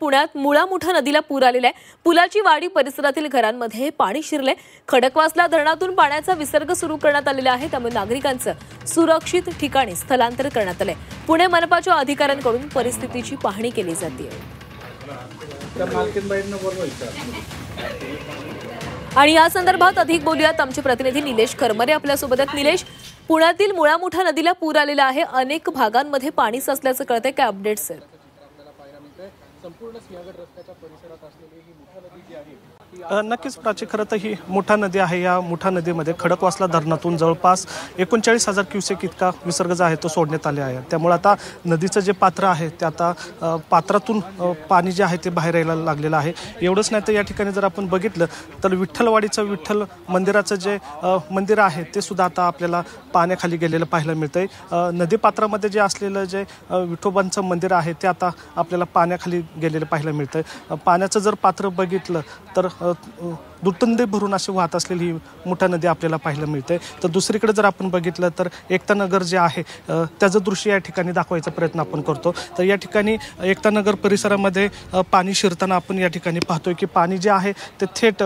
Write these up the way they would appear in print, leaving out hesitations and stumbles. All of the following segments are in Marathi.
पुण्यात मुळा-मुठा नदीला पूर आलेला आहे। पुलाची वाडी परिसरातील घरांमध्ये पाणी शिरले। खडकवासला धरणातून पाण्याचा विसर्ग सुरू करण्यात आलेला आहे, त्यामुळे नागरिकांचं सुरक्षित ठिकाणी स्थलांतर करण्यात आले। पुणे मनपाच्या अधिकाऱ्यांकडून परिस्थितीची पाहणी केली जाते। आणि या संदर्भात अधिक बोलूयात आमचे प्रतिनिधी निलेश करमरे आपल्या सोबत आहेत। निलेश, पुण्यातील मुळा-मुठा नदीला पूर आलेला आहे, अनेक भागांमध्ये पाणी साचल्याचं कळतंय, काय अपडेट्स आहेत? संपूर्ण सिंहगड रस्त्याच्या परिसरात असलेली ही मुठा नदी जी आहे नक्कीच प्राची, खरं तर ही मुठा नदी आहे। या मुठा नदीमध्ये खडकवासला धरणातून जवळपास 39,000 क्युसेक इतका विसर्ग जो आहे तो सोडण्यात आले आहे। त्यामुळे आता नदीचं जे पात्र आहे ते आता पात्रातून पाणी जे आहे ते बाहेर यायला लागलेलं आहे। एवढंच नाही तर या ठिकाणी जर आपण बघितलं तर विठ्ठलवाडीचं विठ्ठल मंदिराचं जे मंदिर आहे ते सुद्धा आता आपल्याला पाण्याखाली गेलेलं पाहायला मिळतंय। नदीपात्रामध्ये जे असलेलं जे विठोबांचं मंदिर आहे ते आता आपल्याला पाण्याखाली गेलेलं पाहायला मिळतंय। पाण्याचं जर पात्र बघितलं तर दुटंदे भरून अशी वाहत असलेली ही मुठा नदी आपल्याला पाहायला मिळते। तर दुसरीकडे जर आपण बघितलं तर एकता नगर जे आहे त्याचं दृश्य या ठिकाणी दाखवायचा प्रयत्न आपण करतो। तर या ठिकाणी एकता नगर परिसरामध्ये पाणी शिरताना आपण या ठिकाणी पाहतोय की पाणी जे आहे ते थेट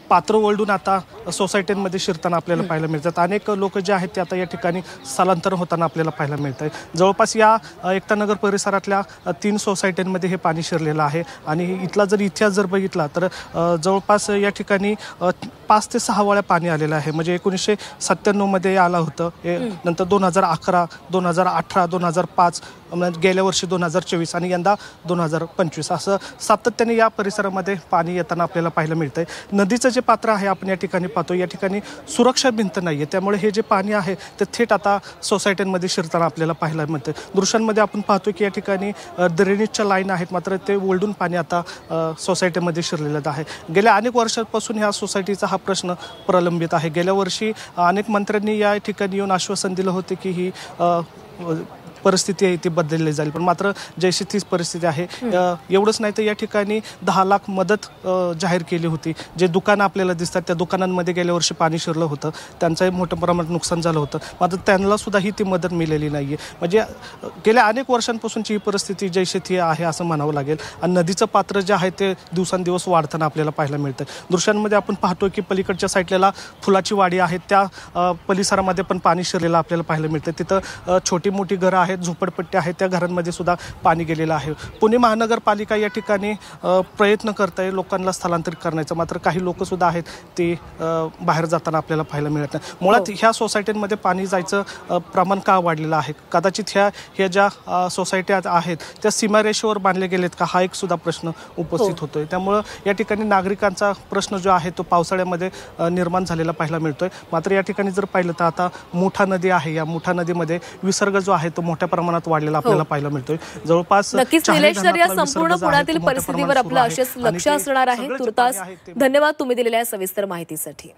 पात्र ओलडून आता सोसायट्यांमध्ये शिरताना आपल्याला पाहायला मिळतात। अनेक लोक जे आहेत ते आता या ठिकाणी स्थलांतर होताना आपल्याला पाहायला मिळत आहे। जवळपास या एकता नगर परिसरातल्या 3 सोसायट्यांमध्ये हे पाणी शिरलेलं आहे। आणि इथला जर इतिहास जर बघितला तर जवळपास या ठिकाणी 5 ते 6 वेळा पाणी आलेलं आहे। म्हणजे 1997 मध्ये आलं होतं, नंतर 2011, 2018, 2005, गेल्या वर्षी 2024 आणि यंदा 2025 असं सातत्याने या परिसरामध्ये पाणी येताना आपल्याला पाहायला मिळतंय। नदीचं जे पात्र आहे आपण या ठिकाणी पाहतो, या ठिकाणी सुरक्षा भिंत नाहीये, त्यामुळे हे जे पाणी आहे ते थेट आता सोसायट्यांमध्ये शिरताना आपल्याला पाहायला मिळतं। दृश्यांमध्ये आपण पाहतो की या ठिकाणी ड्रेनेजच्या लाईन आहेत, मात्र ते ओलडून पाणी आता सोसायटीमध्ये शिरलेलं आहे। गेल्या अनेक वर्षांपासून ह्या सोसायटीचा हा प्रश्न प्रलंबित आहे। गेल्या वर्षी अनेक मंत्र्यांनी या ठिकाणी येऊन आश्वासन दिलं होते की ही परिस्थिती आहे ती बदलली जाईल, पण मात्र जैशी तीच परिस्थिती आहे। एवढंच नाही तर या ठिकाणी 10 लाख मदत जाहीर केली होती। जे दुकानं आपल्याला दिसतात त्या दुकानांमध्ये गेल्या वर्षी पाणी शिरलं होतं, त्यांचंही मोठ्या प्रमाणात नुकसान झालं होतं, मात्र त्यांना सुद्धा ही ती मदत मिळालेली नाहीये। म्हणजे गेल्या अनेक वर्षांपासूनची ही परिस्थिती जैशी ती आहे असं म्हणावं लागेल। आणि नदीचं पात्र जे आहे ते दिवसांदिवस वाढताना आपल्याला पाहायला मिळतं। दृश्यांमध्ये आपण पाहतोय की पलीकडच्या साईडला फुलाची वाडी आहे, त्या परिसरामध्ये पण पाणी शिरलेलं आपल्याला पाहायला मिळतं। तिथं छोटी मोठी घरं आहेत, झोपडपट्टी आहेत, त्या घरांमध्ये सुद्धा पाणी गेलेलं आहे। पुणे महानगरपालिका या ठिकाणी प्रयत्न करत आहे लोकांना स्थलांतरित करण्याचा, मात्र काही लोक सुद्धा आहेत ते बाहेर जाताना आपल्याला पाहायला मिळत नाही। मुळात ह्या सोसायटीमध्ये पाणी जायचं प्रमाण का वाढलेलं आहे? कदाचित ह्या ज्या सोसायट्या आहेत त्या सीमारेषेवर बांधले गेलेत का, हा एक सुद्धा प्रश्न उपस्थित होतोय। त्यामुळं या ठिकाणी नागरिकांचा प्रश्न जो आहे तो पावसाळ्यामध्ये निर्माण झालेला पाहायला मिळतोय। मात्र या ठिकाणी जर पाहिलं तर आता मुठा नदी आहे, या मुठा नदीमध्ये विसर्ग जो आहे तो मोठ्या प्रमाणात वाढलेला आपल्याला पाहायला मिळतोय। जवळपास नक्कीच निलेश, तर या संपूर्ण पुण्यातील परिस्थितीवर आपलं असेच लक्ष असणार आहे। तुर्तास धन्यवाद तुम्ही दिलेल्या सविस्तर माहितीसाठी।